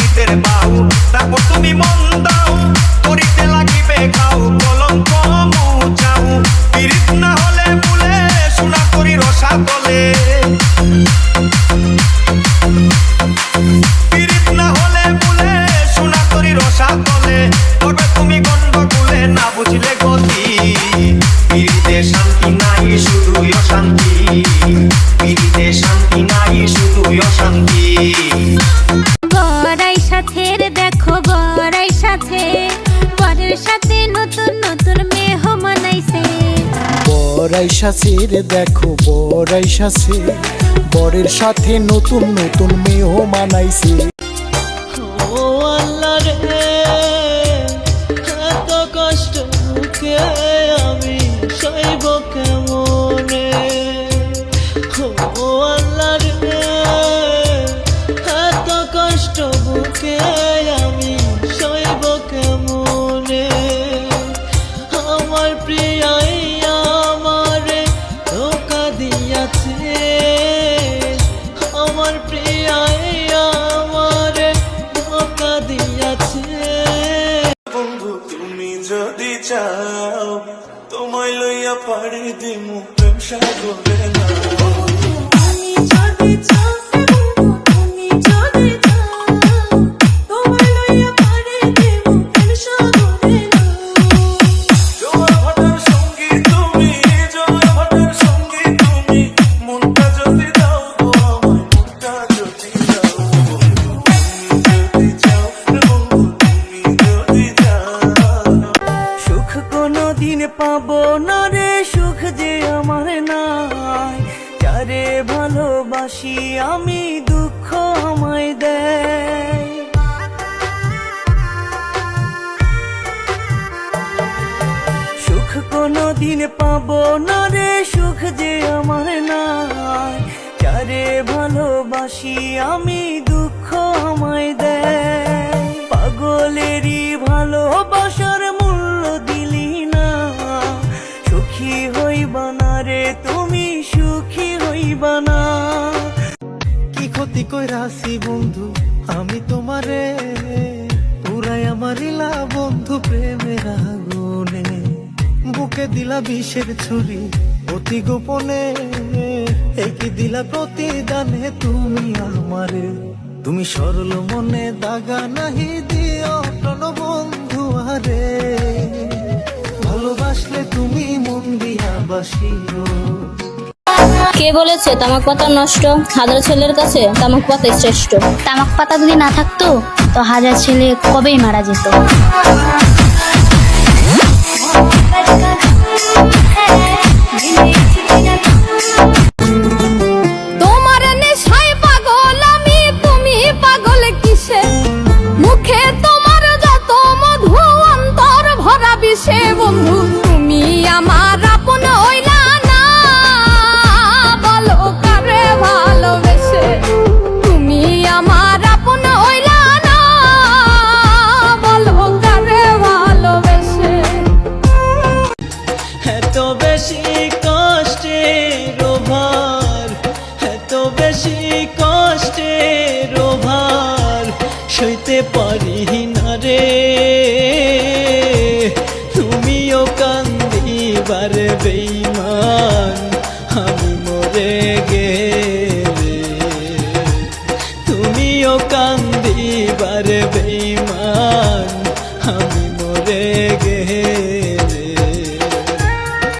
পীড়িতের বাউ তারপর তুমি মন দাও করিতে লাগিবে খাও কলঙ্ক মুছাও পীড়িত না হলে মূলে সোনা করি রসা তলে পীড়িত না হলে মূলে সোনা করি রসা তলে তবে তুমি গন্ডগোলে না বুঝলে গতি পীড়িতে শান্তি নাই শুধুই অশান্তি পীড়িতে শান্তি নাই শুধুই অশান্তি বড়াই সাথের দেখো বড়াই সাথে পরের সাথে নতুন নতুন মেহমান আইছে বড়াই সাথের দেখো বড়াই সাথে বরের সাথে নতুন নতুন মেহমান আইছে ও আল্লাহ রে এত কষ্ট মুখে আমি সইব কেমনে ও আল্লাহ রে এত কষ্ট মুখে আমি সইব কেমনে আমার প্রিয়াই আমারে ধোঁকা দিয়াছে আমার প্রিয়াই আমারে ধোঁকা দিয়াছে বন্ধু তুমি যদি চাও তোমায় লইয়া পাড়ি দিমু প্রেম সাগরে না জোয়ার ভাটার সঙ্গী তুমি জোয়ার ভাটার সঙ্গী তুমি মনটা যদি দাও গো আমায় মনটা যদি দাও বন্ধু তুমি যদি চাও বন্ধু তুমি যদি চাও সুখ কোনো দিন পাবো না রে সুখ যে আমার নাই যারে ভালোবাসি আমি দুঃখ আমায় দেয় সুখ কোনো দিন পাবো না রে সুখ যে আমার নাই যারে ভালোবাসি আমি দুঃখ আমায় দেয় পাগলেরই ভালোবাসার মূল্য দিলি না সুখী হইবা না রে তুমি সুখী হইবা না কি ক্ষতি কইরাছি বন্ধু আমি তোমারে পুরাই আমারিলা বন্ধু প্রেমের আগুনে বুকে দিলা বিষের ছুরি অতি গোপনে একই দিলা প্রতিদানে তুমি আমারে তুমি সরল মনে দাগা নাহি দিও প্রণ বন্ধু আরে ভালোবাসলে তুমি মন দিয়া বাসিও কে বলেছে তামাক পাতা নষ্ট হাজার ছেলের কাছে তামাক পাতা শ্রেষ্ঠ তামাক পাতা যদি না থাকতো তো হাজার ছেলে কবেই মারা যেত তোমার নেশায় পাগল আমি তুমি পাগল কিসে মুখে তোমার যত মধু অন্তর ভরা বিষে বন্ধু তুমি আমার আপন হইলা না বলো কারে ভালোবেসে তুমি আমার আপন হইলা না বলো কারে ভালোবেসে এত বেশি কষ্টের ভার এত বেশি কষ্টের ভার সইতে পারি না রে তুমিও কান্দিবার বেঈমান আমি মরে গেলে তুমিও কান্দ